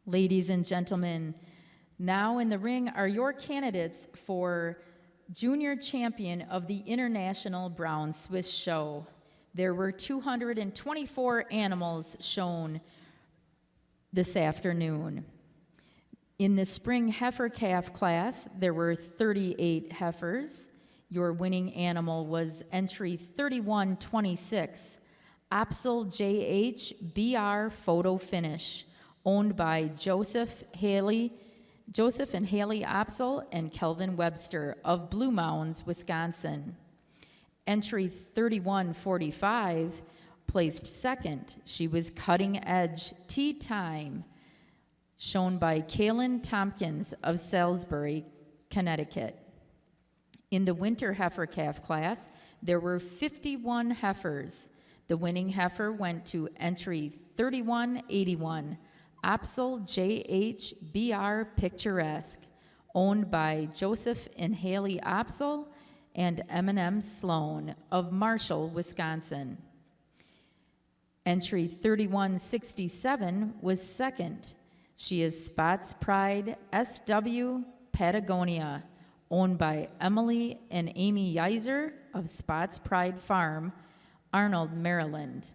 Ladies and gentlemen, now in the ring are your candidates for Junior Champion of the International Brown Swiss Show. There were 224 animals shown this afternoon. In the spring heifer calf class, there were 38 heifers. Your winning animal was entry 3126, Opsel JH BR Photo Finish, owned by Joseph and Haley Opsel and Kelvin Webster of Blue Mounds, Wisconsin. Entry 3145 placed second. She was Cutting Edge Tea Time, shown by Kaylin Tompkins of Salisbury, Connecticut. In the winter heifer calf class, there were 51 heifers. The winning heifer went to entry 3181, Opsel JH BR Picturesque, owned by Joseph and Haley Opsel and M&M Sloan of Marshall, Wisconsin. Entry 3167 was second. She is Spots Pride SW Patagonia, owned by Emily and Amy Yiser of Spots Pride Farm, Arnold, Maryland.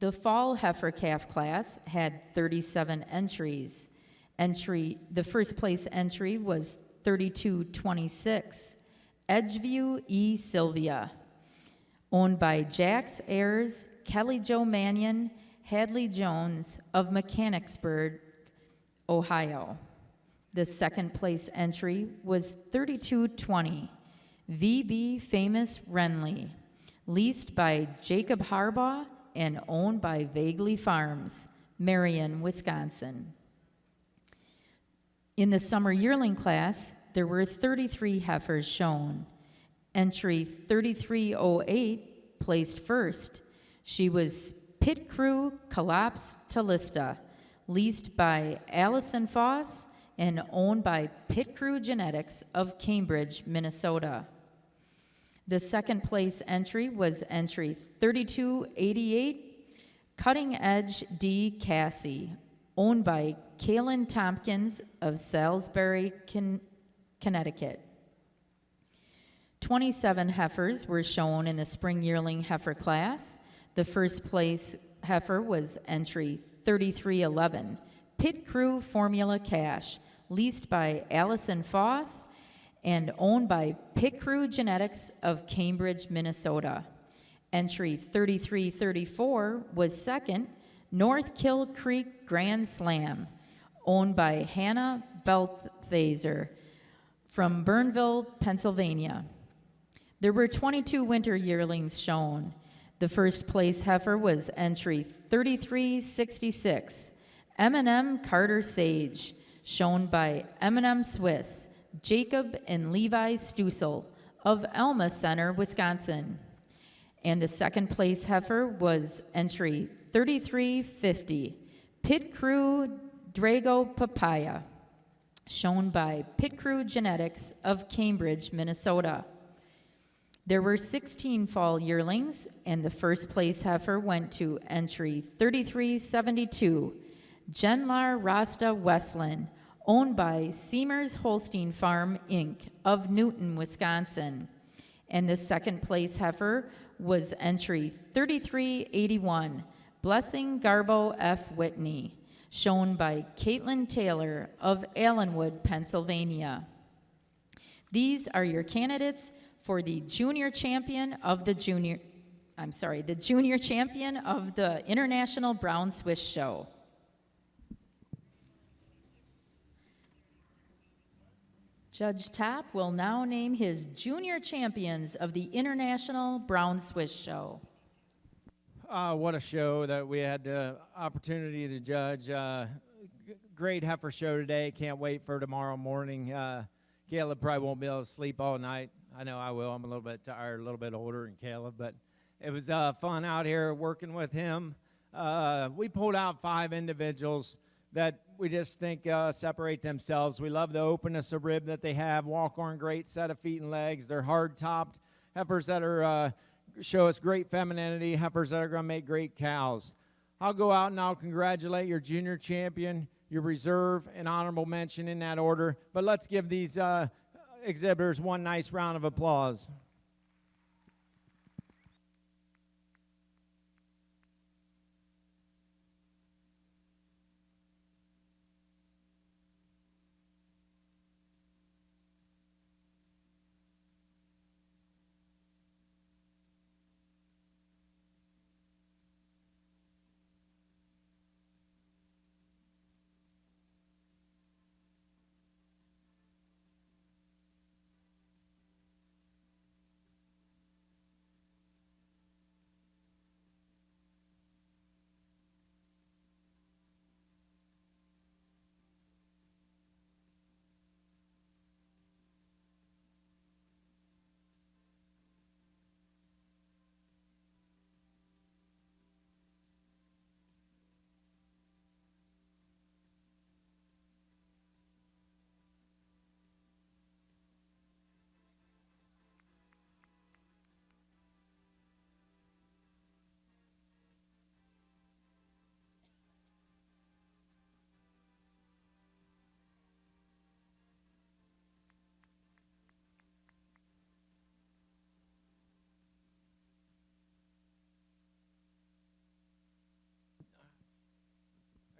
The fall heifer calf class had 37 entries. The first place entry was 3226, Edgeview E. Sylvia, owned by Jax Ayers, Kelly Jo Mannion, Hadley Jones of Mechanicsburg, Ohio. The second place entry was 3220, VB Famous Renly, leased by Jacob Harbaugh and owned by Vaguely Farms, Marion, Wisconsin. In the summer yearling class, there were 33 heifers shown. Entry 3308 placed first. She was Pit Crew Collapse Talista, leased by Allison Foss and owned by Pit Crew Genetics of Cambridge, Minnesota. The second place entry was entry 3288, Cutting Edge D. Cassie, owned by Kaylin Tompkins of Salisbury, Connecticut. 27 heifers were shown in the spring yearling heifer class. The first place heifer was entry 3311, Pit Crew Formula Cash, leased by Allison Foss and owned by Pit Crew Genetics of Cambridge, Minnesota. Entry 3334 was second, North Kill Creek Grand Slam, owned by Hannah Belthazer from Burnville, Pennsylvania. There were 22 winter yearlings shown. The first place heifer was entry 3366, M&M Carter Sage, shown by M&M Swiss, Jacob and Levi Stussel of Elma Center, Wisconsin. And the second place heifer was entry 3350, Pit Crew Drago Papaya, shown by Pit Crew Genetics of Cambridge, Minnesota. There were 16 fall yearlings, and the first place heifer went to entry 3372, Genlar Rasta Westland, owned by Seamers Holstein Farm, Inc. of Newton, Wisconsin. And the second place heifer was entry 3381, Blessing Garbo F. Whitney, shown by Caitlin Taylor of Allenwood, Pennsylvania. These are your candidates for the junior champion of the junior champion of the International Brown Swiss Show. Judge Topp will now name his junior champions of the International Brown Swiss Show. What a show that we had the opportunity to judge. Great heifer show today. Can't wait for tomorrow morning. Caleb probably won't be able to sleep all night. I know I will. I'm a little bit tired, a little bit older than Caleb, but it was fun out here working with him. We pulled out 5 individuals that we just think separate themselves. We love the openness of rib that they have, walk on great set of feet and legs. They're hard-topped heifers that are show us great femininity, heifers that are going to make great cows. I'll go out and I'll congratulate your junior champion, your reserve, and honorable mention in that order. But let's give these exhibitors one nice round of applause.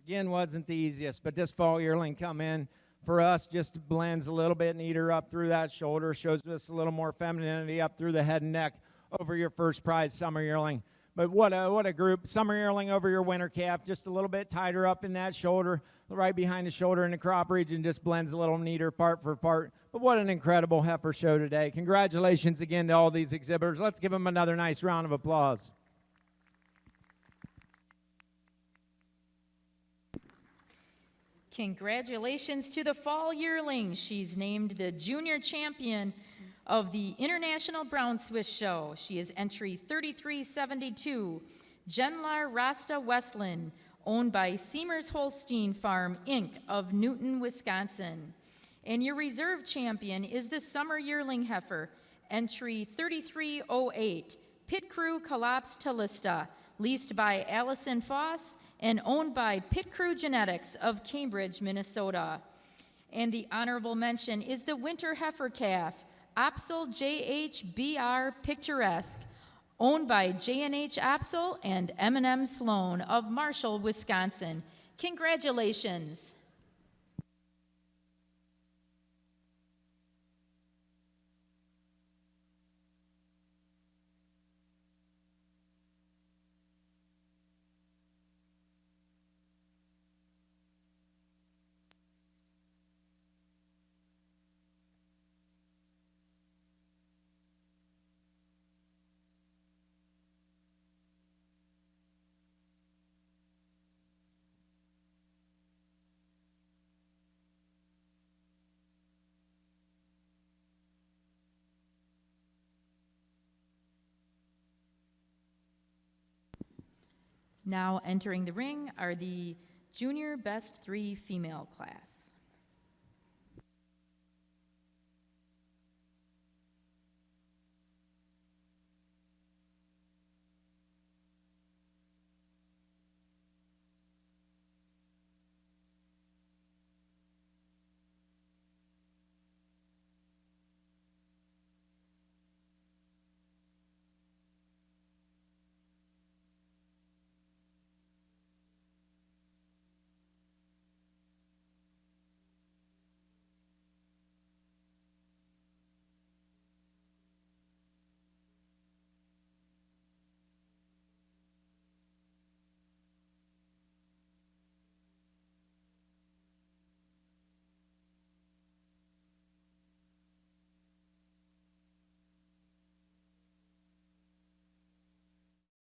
Again, wasn't the easiest, but this fall yearling come in for us, just blends a little bit neater up through that shoulder, shows us a little more femininity up through the head and neck over your first prize summer yearling. But what a group. Summer yearling over your winter calf, just a little bit tighter up in that shoulder, right behind the shoulder in the crop region, just blends a little neater part for part. But what an incredible heifer show today. Congratulations again to all these exhibitors. Let's give them another nice round of applause. Congratulations to the fall yearling. She's named the junior champion of the International Brown Swiss Show. She is entry 3372, Genlar Rasta Westland, owned by Seamers Holstein Farm, Inc. of Newton, Wisconsin. And your reserve champion is the summer yearling heifer, entry 3308, Pit Crew Collapse Talista, leased by Allison Foss and owned by Pit Crew Genetics of Cambridge, Minnesota. And the honorable mention is the winter heifer calf, Opsel JHBR Picturesque, owned by J&H Opsel and M&M Sloan of Marshall, Wisconsin. Congratulations. Now entering the ring are the junior best three female class.